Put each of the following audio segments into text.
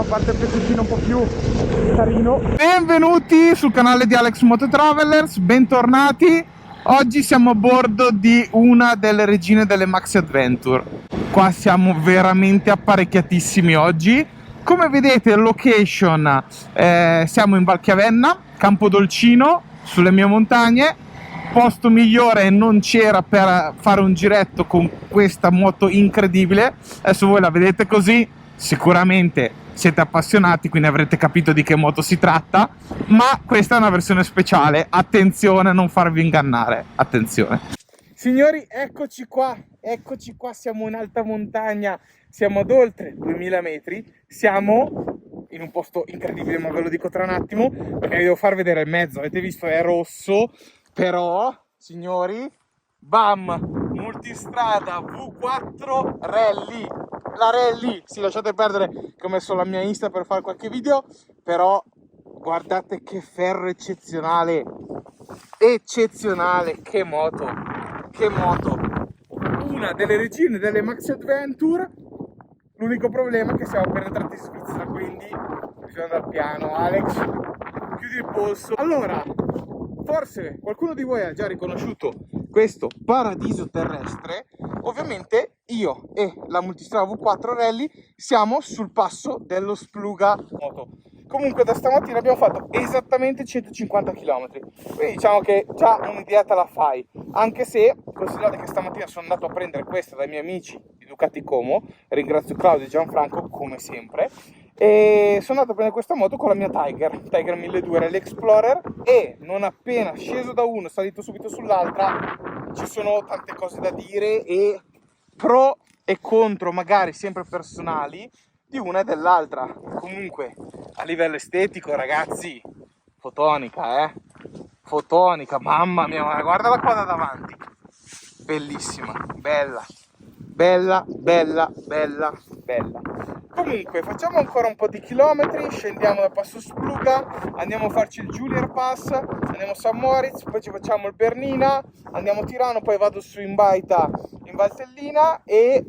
fa parte il pezzettino un po' più carino. Benvenuti sul canale di Alex Moto Travelers, bentornati. Oggi siamo a bordo di una delle regine delle Maxi Adventure. Qua siamo veramente apparecchiatissimi oggi. Come vedete, location, siamo in Val Chiavenna, Campodolcino, sulle mie montagne. Posto migliore non c'era per fare un giretto con questa moto incredibile. Adesso voi la vedete così, sicuramente siete appassionati, quindi avrete capito di che moto si tratta, ma questa è una versione speciale. Attenzione a non farvi ingannare, attenzione. Signori, eccoci qua, siamo in alta montagna, siamo ad oltre 2000 metri, siamo in un posto incredibile, ma ve lo dico tra un attimo, perché vi devo far vedere il mezzo. Avete visto, è rosso, però, signori, bam, multistrada V4 Rally. La Rally, sì, lasciate perdere che ho messo la mia Insta per fare qualche video, però guardate che ferro eccezionale, che moto, una delle regine delle Maxi Adventure. L'unico problema è che siamo appena entrati in Svizzera, quindi bisogna andare piano. Alex, chiudi il polso. Allora, forse qualcuno di voi ha già riconosciuto questo paradiso terrestre. Ovviamente io e la Multistrada V4 Rally siamo sul passo dello Spluga Moto. Comunque da stamattina abbiamo fatto esattamente 150 km, quindi diciamo che già un'idea te la fai, anche se considerate che stamattina sono andato a prendere questa dai miei amici di Ducati Como, ringrazio Claudio e Gianfranco come sempre, e sono andato a prendere questa moto con la mia Tiger 1200 Rally Explorer, e non appena sceso da uno salito subito sull'altra ci sono tante cose da dire e pro e contro magari sempre personali di una e dell'altra. Comunque a livello estetico, ragazzi, fotonica, fotonica, mamma mia, guardala qua da davanti, bellissima, bella. Comunque facciamo ancora un po' di chilometri, scendiamo dal passo Spluga, andiamo a farci il Julier Pass, andiamo a San Moritz, poi ci facciamo il Bernina, andiamo a Tirano, poi vado su in baita in Valtellina e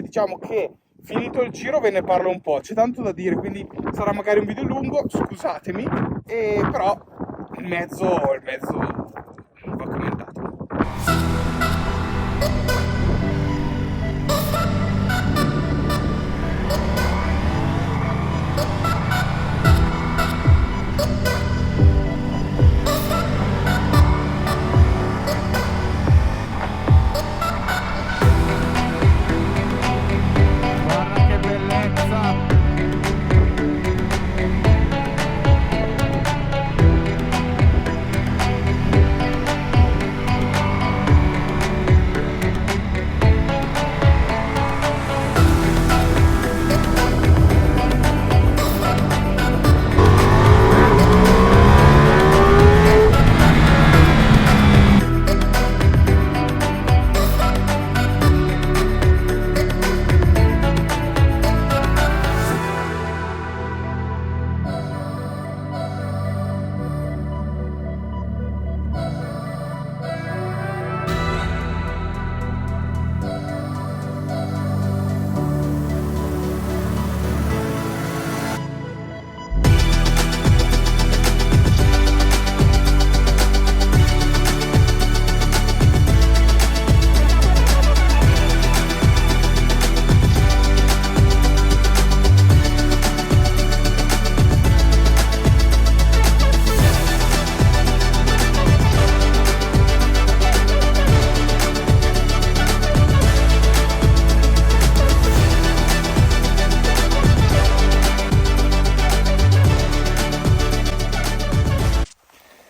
diciamo che finito il giro ve ne parlo un po', c'è tanto da dire, quindi sarà magari un video lungo, scusatemi, però il mezzo non va commentato.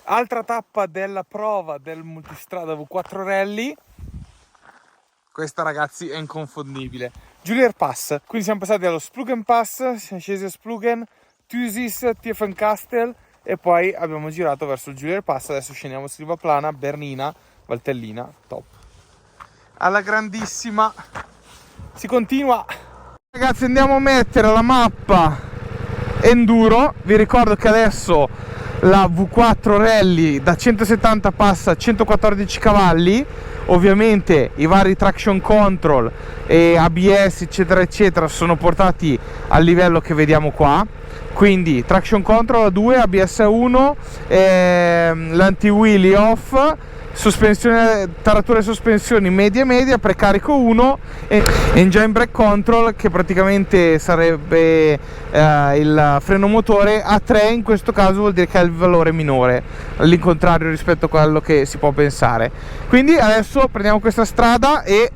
Altra tappa della prova del Multistrada V4 Rally. Questa, ragazzi, è inconfondibile. Julier Pass, quindi siamo passati dallo Splugen Pass, siamo scesi a Splugen, Thusis, Tiefenkastel e poi abbiamo girato verso il Julier Pass. Adesso scendiamo Silvaplana, Bernina, Valtellina, top. Alla grandissima. Si continua. Ragazzi, andiamo a mettere la mappa enduro. Vi ricordo che adesso la V4 Rally da 170 passa a 114 cavalli, Ovviamente i vari traction control e ABS eccetera eccetera sono portati al livello che vediamo qua, quindi traction control a 2, ABS a 1, l'anti-wheelie off, sospensione, tarature e sospensioni media, precarico 1 e engine brake control, che praticamente sarebbe il freno motore, a 3 in questo caso vuol dire che ha il valore minore, all'incontrario rispetto a quello che si può pensare. Quindi adesso prendiamo questa strada e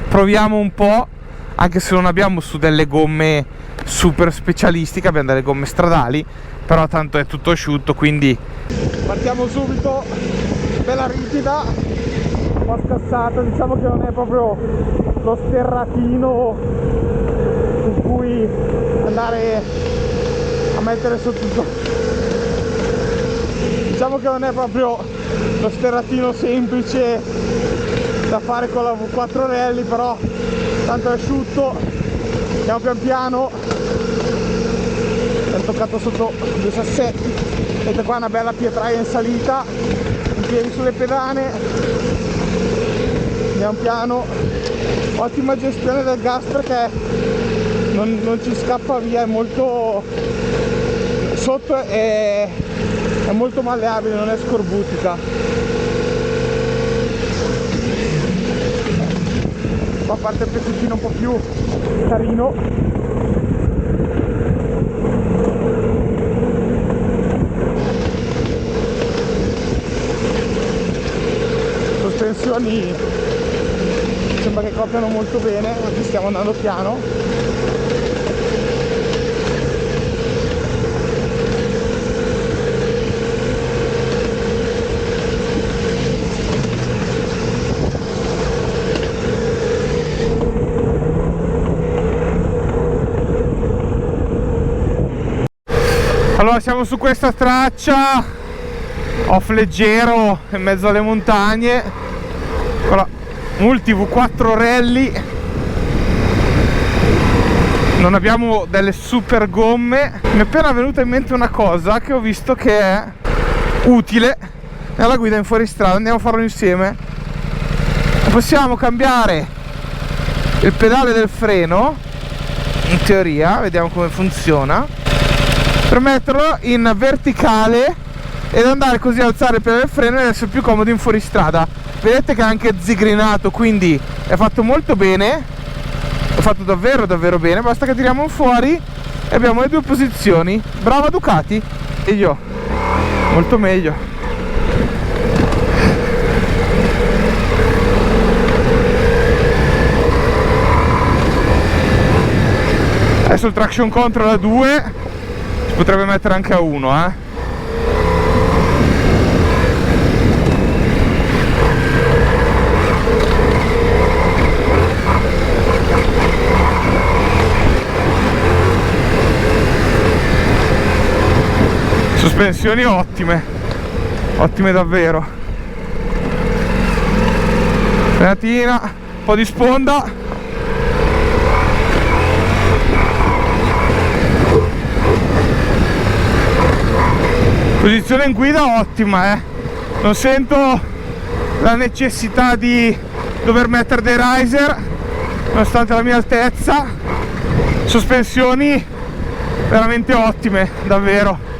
proviamo un po', anche se non abbiamo su delle gomme super specialistiche, abbiamo delle gomme stradali, però tanto è tutto asciutto, quindi partiamo subito. Bella ripida, un po' scassata, diciamo che non è proprio lo sterratino su cui andare a mettere sotto, diciamo che non è proprio lo sterratino semplice da fare con la V4 rally, però tanto è asciutto, andiamo pian piano. Ho toccato sotto due sassetti, vedete qua una bella pietraia in salita, in piedi sulle pedane, andiamo piano. Ottima gestione del gas perché non ci scappa via, è molto sotto, è molto malleabile, non è scorbutica. Qua parte il pezzettino un po' più carino. Sospensioni sembra che copiano molto bene, anche stiamo andando piano. Allora siamo su questa traccia off leggero in mezzo alle montagne con la Multi V4 Rally. Non abbiamo delle super gomme. Mi è appena venuta in mente una cosa che ho visto che è utile nella guida in fuoristrada, andiamo a farlo insieme. Possiamo cambiare il pedale del freno, in teoria, vediamo come funziona, per metterlo in verticale ed andare così a alzare il pedale del freno ed essere più comodo in fuoristrada. Vedete che è anche zigrinato, quindi è fatto molto bene, è fatto davvero bene. Basta che tiriamo fuori e abbiamo le due posizioni. Brava Ducati. E io molto meglio. Adesso il traction control a 2 si potrebbe mettere anche a 1, Sospensioni ottime davvero. Frenatina, un po' di sponda. Posizione in guida ottima, non sento la necessità di dover mettere dei riser nonostante la mia altezza. Sospensioni veramente ottime, davvero.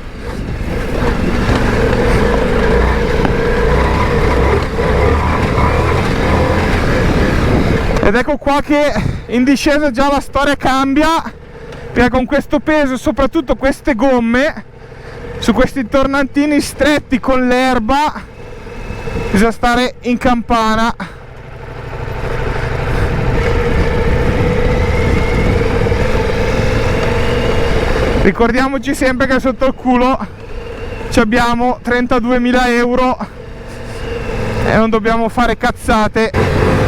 Ed ecco qua che in discesa già la storia cambia, perché con questo peso e soprattutto queste gomme su questi tornantini stretti con l'erba bisogna stare in campana. Ricordiamoci sempre che sotto il culo ci abbiamo 32.000 euro e non dobbiamo fare cazzate.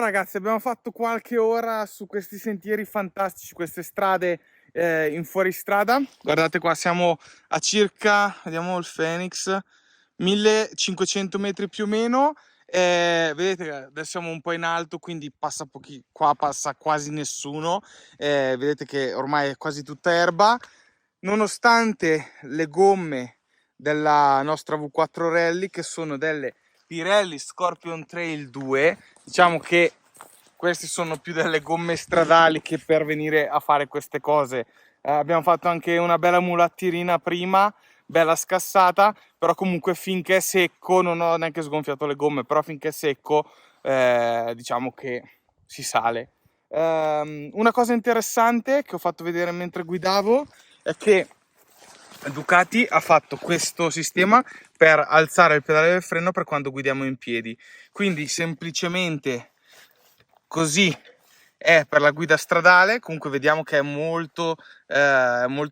ragazzi, abbiamo fatto qualche ora su questi sentieri fantastici, queste strade in fuoristrada. Guardate qua, siamo a circa, vediamo il Phoenix, 1500 metri più o meno. Vedete che adesso siamo un po' in alto, quindi passa qua passa quasi nessuno. Vedete che ormai è quasi tutta erba. Nonostante le gomme della nostra V4 Rally, che sono delle Pirelli Scorpion Trail 2, diciamo che queste sono più delle gomme stradali che per venire a fare queste cose. Abbiamo fatto anche una bella mulattirina prima, bella scassata, però comunque finché è secco, non ho neanche sgonfiato le gomme, però finché è secco diciamo che si sale. Una cosa interessante che ho fatto vedere mentre guidavo è che Ducati ha fatto questo sistema per alzare il pedale del freno per quando guidiamo in piedi, quindi semplicemente così è per la guida stradale. Comunque vediamo che è molto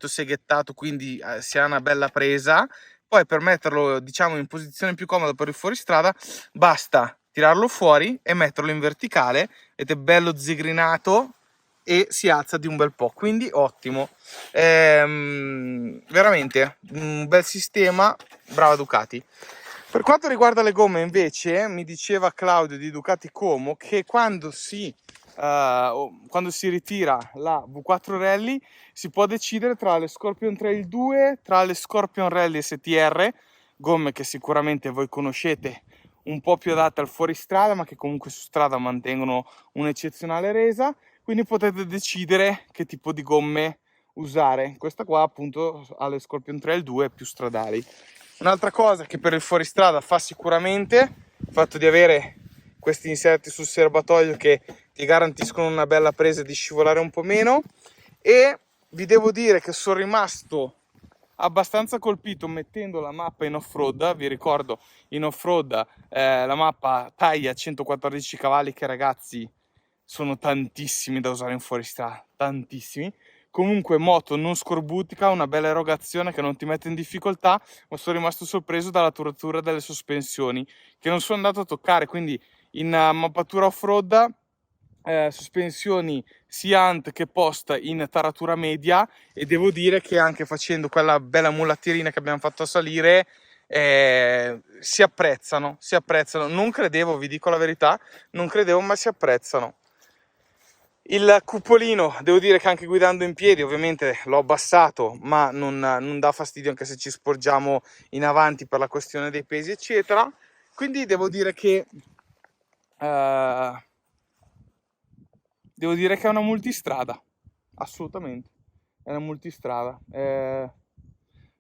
seghettato, quindi si ha una bella presa. Poi per metterlo, diciamo, in posizione più comoda per il fuoristrada basta tirarlo fuori e metterlo in verticale, vedete, bello zigrinato, e si alza di un bel po', quindi ottimo. Veramente un bel sistema, brava Ducati. Per quanto riguarda le gomme invece, mi diceva Claudio di Ducati Como che quando si ritira la V4 Rally si può decidere tra le Scorpion Trail 2, tra le Scorpion Rally STR, gomme che sicuramente voi conoscete, un po' più adatte al fuoristrada ma che comunque su strada mantengono un'eccezionale resa, quindi potete decidere che tipo di gomme usare. Questa qua appunto ha le Scorpion Trail 2 più stradali. Un'altra cosa che per il fuoristrada fa sicuramente il fatto di avere questi inserti sul serbatoio che ti garantiscono una bella presa e di scivolare un po' meno. E vi devo dire che sono rimasto abbastanza colpito mettendo la mappa in off-road. Vi ricordo, in off-road la mappa taglia 114 cavalli che, ragazzi, sono tantissimi da usare in fuoristrada, tantissimi. Comunque moto non scorbutica, una bella erogazione che non ti mette in difficoltà, ma sono rimasto sorpreso dalla turatura delle sospensioni che non sono andato a toccare, quindi in mappatura off-road sospensioni sia ant che post in taratura media, e devo dire che anche facendo quella bella mulattirina che abbiamo fatto a salire si apprezzano. Non credevo, vi dico la verità, non credevo, ma si apprezzano. Il cupolino, devo dire che anche guidando in piedi ovviamente l'ho abbassato, ma non dà fastidio anche se ci sporgiamo in avanti per la questione dei pesi eccetera. Quindi devo dire che è una multistrada, assolutamente è una multistrada.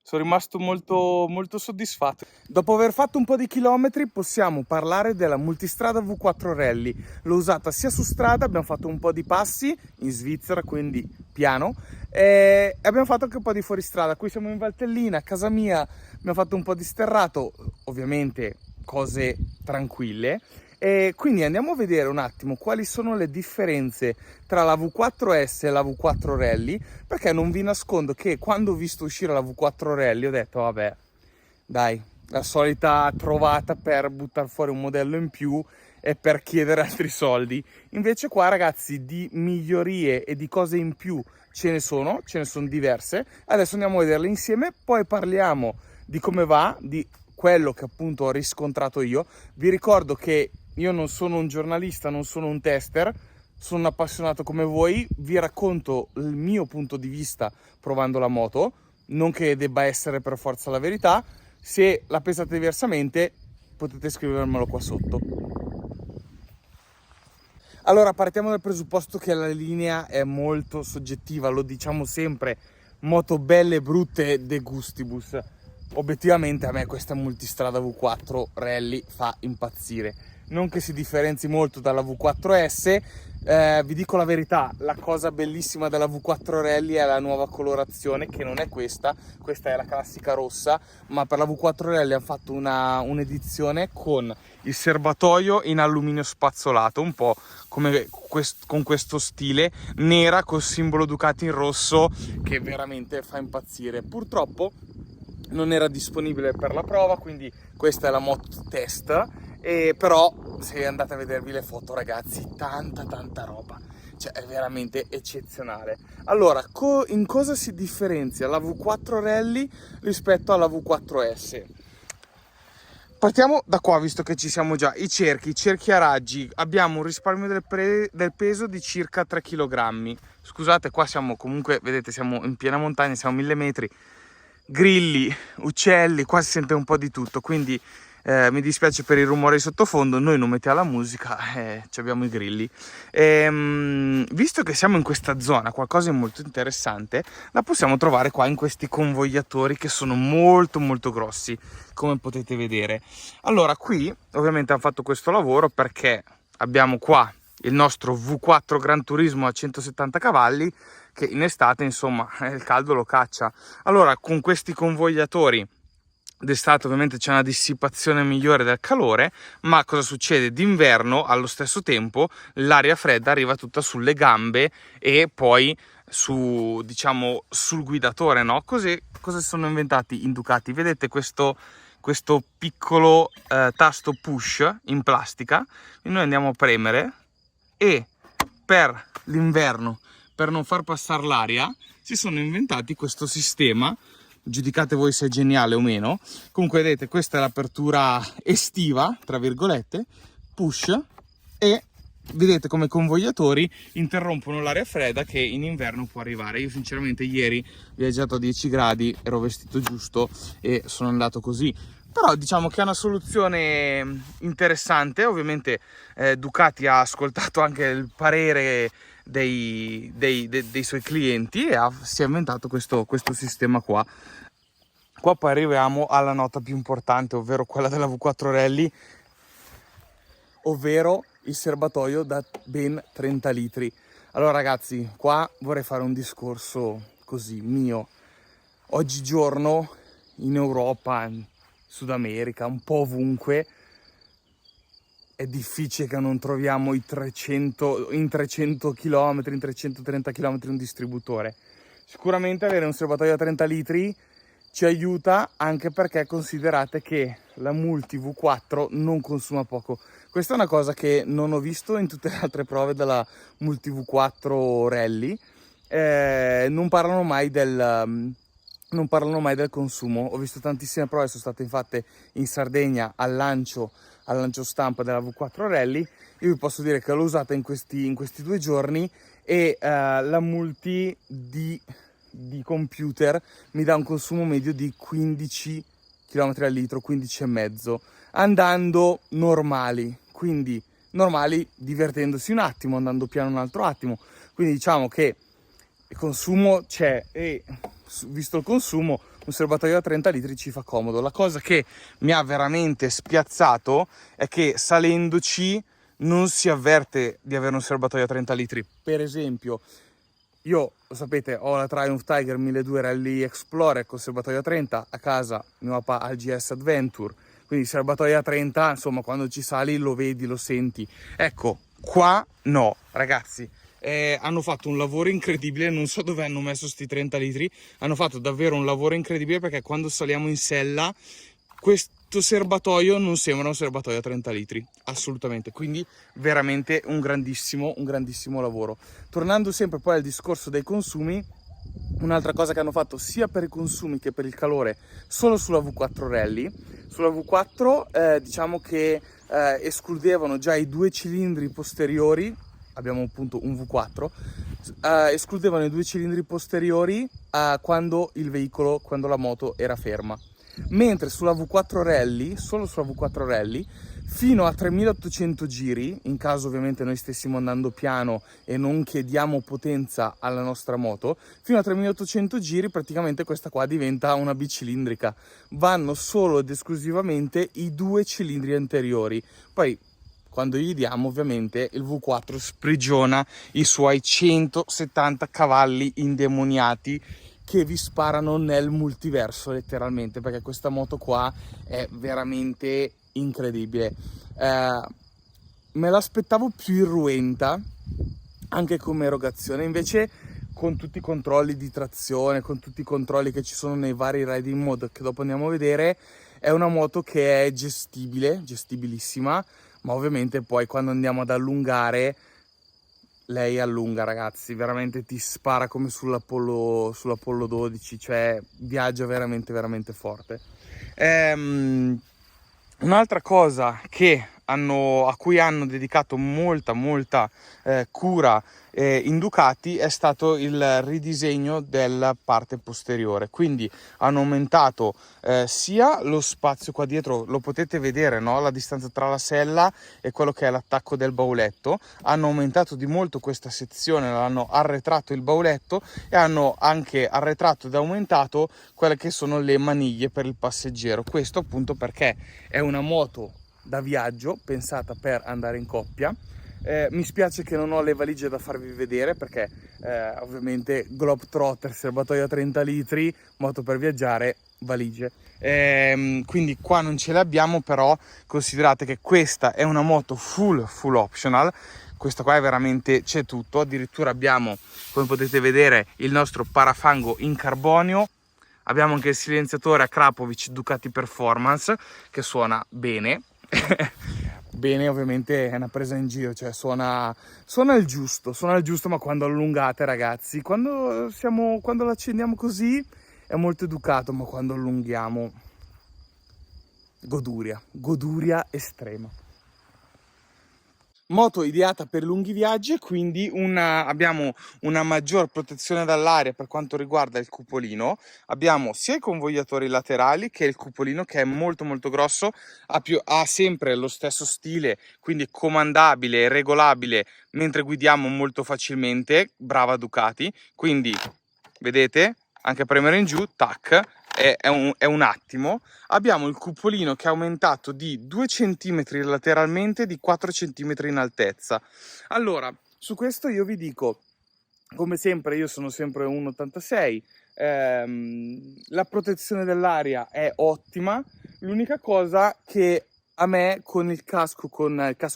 Sono rimasto molto soddisfatto. Dopo aver fatto un po' di chilometri possiamo parlare della multistrada V4 Rally. L'ho usata sia su strada, abbiamo fatto un po' di passi in Svizzera, quindi piano, e abbiamo fatto anche un po' di fuoristrada. Qui siamo in Valtellina, a casa mia, abbiamo fatto un po' di sterrato, ovviamente cose tranquille. E quindi andiamo a vedere un attimo quali sono le differenze tra la V4S e la V4 Rally, perché non vi nascondo che quando ho visto uscire la V4 Rally ho detto vabbè, dai, la solita trovata per buttare fuori un modello in più e per chiedere altri soldi. Invece qua, ragazzi, di migliorie e di cose in più ce ne sono diverse. Adesso andiamo a vederle insieme, poi parliamo di come va, di quello che appunto ho riscontrato io. Vi ricordo che io non sono un giornalista, non sono un tester, sono un appassionato come voi, vi racconto il mio punto di vista provando la moto, non che debba essere per forza la verità. Se la pensate diversamente potete scrivermelo qua sotto. Allora, partiamo dal presupposto che la linea è molto soggettiva, lo diciamo sempre, moto belle e brutte de gustibus. Obiettivamente a me questa multistrada V4 Rally fa impazzire, non che si differenzi molto dalla V4S. Vi dico la verità, la cosa bellissima della V4 Rally è la nuova colorazione, che non è questa è la classica rossa, ma per la V4 Rally hanno fatto un'edizione con il serbatoio in alluminio spazzolato, un po' come con questo stile, nera col simbolo Ducati in rosso, che veramente fa impazzire. Purtroppo non era disponibile per la prova, quindi questa è la moto test. Però se andate a vedervi le foto, ragazzi, tanta roba, cioè è veramente eccezionale. Allora, in cosa si differenzia la V4 Rally rispetto alla V4S? Partiamo da qua, visto che ci siamo già. I cerchi a raggi, abbiamo un risparmio del peso di circa 3 kg. Scusate, qua siamo comunque, vedete, siamo in piena montagna, siamo 1000 metri. Grilli, uccelli, qua si sente un po' di tutto, quindi mi dispiace per il rumore di sottofondo, noi non mettiamo la musica, abbiamo i grilli. Visto che siamo in questa zona, qualcosa di molto interessante la possiamo trovare qua in questi convogliatori che sono molto grossi, come potete vedere. Allora, qui ovviamente hanno fatto questo lavoro perché abbiamo qua il nostro V4 Gran Turismo a 170 cavalli che in estate, insomma, il caldo lo caccia. Allora, con questi convogliatori d'estate ovviamente c'è una dissipazione migliore del calore, ma cosa succede? D'inverno allo stesso tempo l'aria fredda arriva tutta sulle gambe e poi su, diciamo, sul guidatore, no? Così, cosa si sono inventati in Ducati? Vedete questo piccolo tasto push in plastica, e noi andiamo a premere e per l'inverno, per non far passare l'aria, si sono inventati questo sistema. Giudicate voi se è geniale o meno. Comunque vedete, questa è l'apertura estiva, tra virgolette, push, e vedete come i convogliatori interrompono l'aria fredda che in inverno può arrivare. Io sinceramente ieri ho viaggiato a 10 gradi, ero vestito giusto e sono andato così. Però diciamo che è una soluzione interessante. Ovviamente Ducati ha ascoltato anche il parere dei suoi clienti e si è inventato questo sistema qua. Qua poi arriviamo alla nota più importante, ovvero quella della V4 Rally, ovvero il serbatoio da ben 30 litri. Allora ragazzi, qua vorrei fare un discorso così mio. Oggigiorno in Europa, in Sud America, un po' ovunque, è difficile che non troviamo in 300 km, in 330 km un distributore. Sicuramente avere un serbatoio a 30 litri ci aiuta, anche perché considerate che la Multi V4 non consuma poco. Questa è una cosa che non ho visto in tutte le altre prove della Multi V4 Rally. Non parlano mai del consumo. Ho visto tantissime prove, sono state fatte in Sardegna al lancio stampa della V4 Rally. Io vi posso dire che l'ho usata in questi 2 giorni e la Multi di computer mi dà un consumo medio di 15 km al litro, 15,5, andando normali, quindi normali divertendosi un attimo, andando piano un altro attimo. Quindi diciamo che il consumo c'è e visto il consumo un serbatoio da 30 litri ci fa comodo. La cosa che mi ha veramente spiazzato è che salendoci non si avverte di avere un serbatoio a 30 litri. Per esempio, io, lo sapete, ho la Triumph Tiger 1200 Rally Explorer con serbatoio a 30, a casa mio papà ha il GS Adventure, quindi serbatoio a 30, insomma, quando ci sali lo vedi, lo senti. Ecco, qua no, ragazzi. Hanno fatto un lavoro incredibile, non so dove hanno messo sti 30 litri, hanno fatto davvero un lavoro incredibile, perché quando saliamo in sella questo serbatoio non sembra un serbatoio a 30 litri, assolutamente, quindi veramente un grandissimo lavoro. Tornando sempre poi al discorso dei consumi, un'altra cosa che hanno fatto sia per i consumi che per il calore solo sulla V4 Rally, sulla V4 diciamo che escludevano già i 2 cilindri posteriori, abbiamo appunto un V4, escludevano i 2 cilindri posteriori quando la moto era ferma, mentre sulla V4 Rally, solo sulla V4 Rally, fino a 3800 giri, in caso ovviamente noi stessimo andando piano e non chiediamo potenza alla nostra moto, fino a 3800 giri praticamente questa qua diventa una bicilindrica, vanno solo ed esclusivamente i 2 cilindri anteriori. Poi quando gli diamo, ovviamente il V4 sprigiona i suoi 170 cavalli indemoniati che vi sparano nel multiverso letteralmente, perché questa moto qua è veramente incredibile. Me l'aspettavo più irruenta anche come erogazione, invece con tutti i controlli di trazione, con tutti i controlli che ci sono nei vari riding mode che dopo andiamo a vedere, è una moto che è gestibile, gestibilissima, ma ovviamente poi quando andiamo ad allungare, lei allunga, ragazzi, veramente ti spara come sull'Apollo 12, cioè viaggia veramente veramente forte. Un'altra cosa a cui hanno dedicato molta cura in Ducati è stato il ridisegno della parte posteriore, quindi hanno aumentato sia lo spazio qua dietro, lo potete vedere, no? La distanza tra la sella e quello che è l'attacco del bauletto, hanno aumentato di molto questa sezione, hanno arretrato il bauletto e hanno anche arretrato ed aumentato quelle che sono le maniglie per il passeggero. Questo appunto perché è una moto da viaggio pensata per andare in coppia. Mi spiace che non ho le valigie da farvi vedere perché ovviamente Globetrotter, serbatoio a 30 litri, moto per viaggiare, valigie. Quindi qua non ce le abbiamo, però considerate che questa è una moto full optional. Questa qua è veramente, c'è tutto, addirittura abbiamo, come potete vedere, il nostro parafango in carbonio. Abbiamo anche il silenziatore a Krapovic Ducati Performance che suona bene. Bene, ovviamente è una presa in giro, cioè suona il giusto, ma quando allungate, ragazzi, quando la accendiamo così è molto educato, ma quando allunghiamo goduria estrema. Moto ideata per lunghi viaggi, quindi abbiamo una maggior protezione dall'aria per quanto riguarda il cupolino. Abbiamo sia i convogliatori laterali che il cupolino, che è molto grosso, ha sempre lo stesso stile, quindi comandabile e regolabile mentre guidiamo molto facilmente. Brava Ducati, quindi vedete, anche a premere in giù, tac, è un attimo. Abbiamo il cupolino che è aumentato di 2 cm lateralmente, di 4 cm in altezza. Allora, su questo io vi dico, come sempre, io sono sempre 1,86, la protezione dell'aria è ottima. L'unica cosa che a me con il casco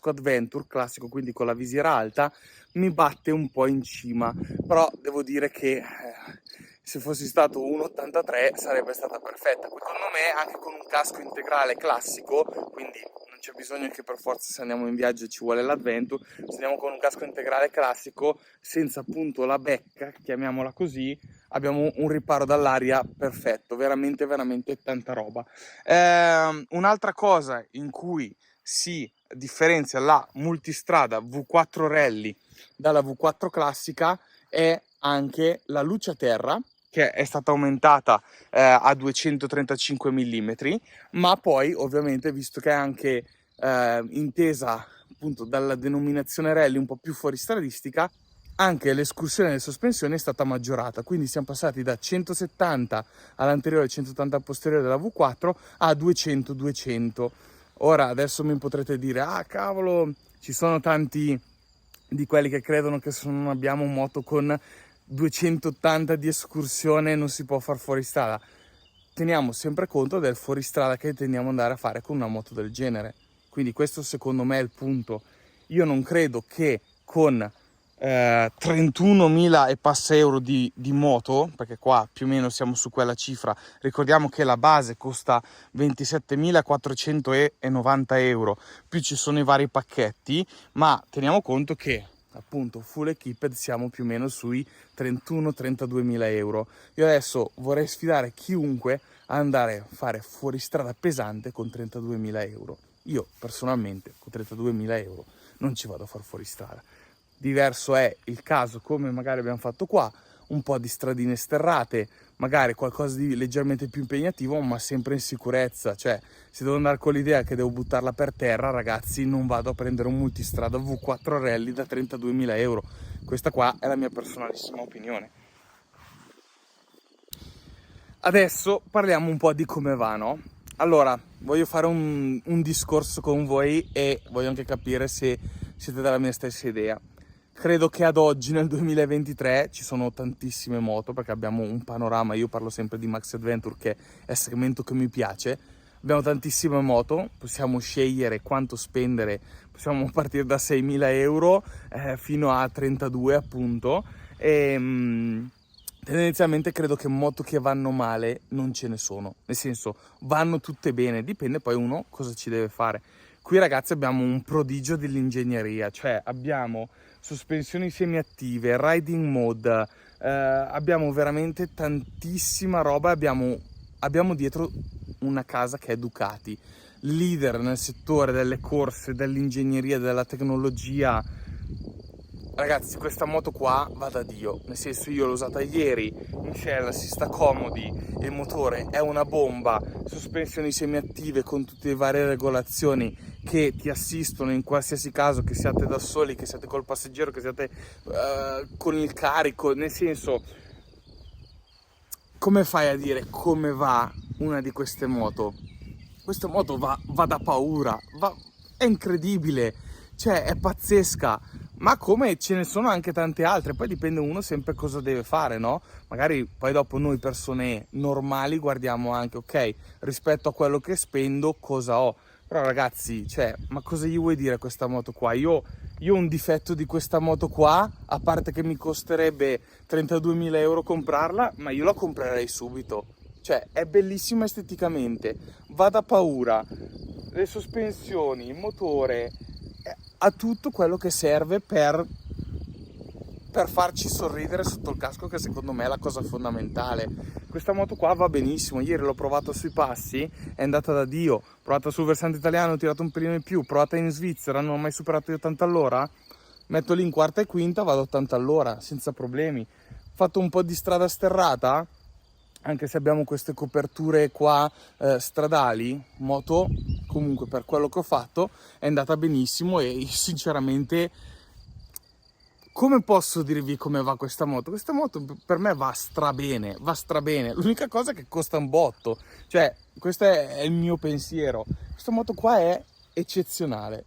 Adventure classico, quindi con la visiera alta, mi batte un po' in cima, però devo dire che se fossi stato 1,83 sarebbe stata perfetta. Secondo me anche con un casco integrale classico, quindi non c'è bisogno che per forza se andiamo in viaggio ci vuole l'Adventure, se andiamo con un casco integrale classico senza appunto la becca, chiamiamola così, abbiamo un riparo dall'aria perfetto, veramente tanta roba. Un'altra cosa in cui si differenzia la multistrada V4 Rally dalla V4 classica è anche la luce a terra, che è stata aumentata a 235 mm, ma poi ovviamente, visto che è anche intesa appunto dalla denominazione rally un po' più fuoristradistica, anche l'escursione delle sospensioni è stata maggiorata, quindi siamo passati da 170 all'anteriore, 180 al posteriore della V4 a 200-200. Ora adesso mi potrete dire, ah cavolo, ci sono tanti di quelli che credono che se non abbiamo moto con 280 di escursione non si può far fuoristrada. Teniamo sempre conto del fuoristrada che tendiamo ad andare a fare con una moto del genere, quindi questo secondo me è il punto. Io non credo che con 31.000 e passa euro di moto, perché qua più o meno siamo su quella cifra, ricordiamo che la base costa 27.490 euro, più ci sono i vari pacchetti, ma teniamo conto che appunto full equipped siamo più o meno sui 31-32.000 euro. Io adesso vorrei sfidare chiunque a andare a fare fuoristrada pesante con 32.000 euro. Io personalmente con 32.000 euro non ci vado a far fuoristrada. Diverso è il caso, come magari abbiamo fatto qua, un po' di stradine sterrate, magari qualcosa di leggermente più impegnativo, ma sempre in sicurezza. Cioè, se devo andare con l'idea che devo buttarla per terra, ragazzi, non vado a prendere un multistrada V4 Rally da 32.000 euro. Questa qua è la mia personalissima opinione. Adesso parliamo un po' di come va, no? Allora, voglio fare un discorso con voi e voglio anche capire se siete della mia stessa idea. Credo che ad oggi, nel 2023, ci sono tantissime moto, perché abbiamo un panorama, io parlo sempre di Maxi Adventure, che è il segmento che mi piace. Abbiamo tantissime moto, possiamo scegliere quanto spendere, possiamo partire da 6.000 euro fino a 32 appunto. tendenzialmente credo che moto che vanno male non ce ne sono, nel senso vanno tutte bene, dipende poi uno cosa ci deve fare. Qui ragazzi abbiamo un prodigio dell'ingegneria, cioè abbiamo sospensioni semiattive, riding mode, abbiamo veramente tantissima roba, abbiamo dietro una casa che è Ducati, leader nel settore delle corse, dell'ingegneria, della tecnologia. Ragazzi, questa moto qua va da Dio, nel senso io l'ho usata ieri, in cella si sta comodi, il motore è una bomba, sospensioni semiattive con tutte le varie regolazioni che ti assistono in qualsiasi caso, che siate da soli, che siate col passeggero, che siate con il carico, nel senso, come fai a dire come va una di queste moto? Questa moto va da paura, è incredibile, cioè è pazzesca, ma come ce ne sono anche tante altre, poi dipende uno sempre cosa deve fare, no? Magari poi dopo noi persone normali guardiamo anche, ok, rispetto a quello che spendo cosa ho, però ragazzi, cioè, ma cosa gli vuoi dire a questa moto qua? Io ho un difetto di questa moto qua, a parte che mi costerebbe 32.000 euro comprarla, ma io la comprerei subito. Cioè, è bellissima esteticamente, va da paura, le sospensioni, il motore, ha tutto quello che serve per farci sorridere sotto il casco, che secondo me è la cosa fondamentale. Questa moto qua va benissimo, ieri l'ho provata sui passi, è andata da Dio, provata sul versante italiano, ho tirato un pelino in più, provata in Svizzera, non ho mai superato gli 80 all'ora, metto lì in quarta e quinta, vado a 80 all'ora, senza problemi. Ho fatto un po' di strada sterrata, anche se abbiamo queste coperture qua stradali, moto comunque per quello che ho fatto è andata benissimo e sinceramente come posso dirvi come va questa moto? Questa moto per me va strabene, l'unica cosa è che costa un botto, cioè questo è il mio pensiero, questa moto qua è eccezionale,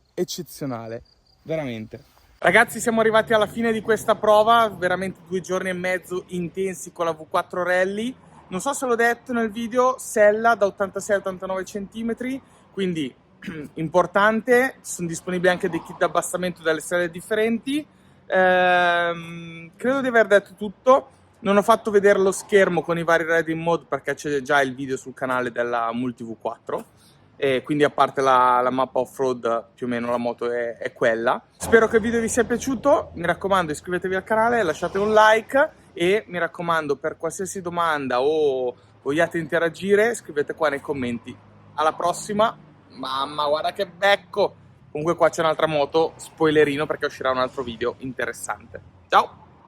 veramente. Ragazzi, siamo arrivati alla fine di questa prova, veramente 2 giorni e mezzo intensi con la V4 Rally. Non so se l'ho detto nel video, sella da 86-89 cm, quindi importante, sono disponibili anche dei kit di abbassamento delle selle differenti. Credo di aver detto tutto, non ho fatto vedere lo schermo con i vari riding mode perché c'è già il video sul canale della Multi V4. E quindi a parte la mappa off-road più o meno la moto è quella. Spero che il video vi sia piaciuto, mi raccomando iscrivetevi al canale, lasciate un like e mi raccomando per qualsiasi domanda o vogliate interagire scrivete qua nei commenti. Alla prossima, mamma guarda che becco! Comunque qua c'è un'altra moto, spoilerino perché uscirà un altro video interessante. Ciao!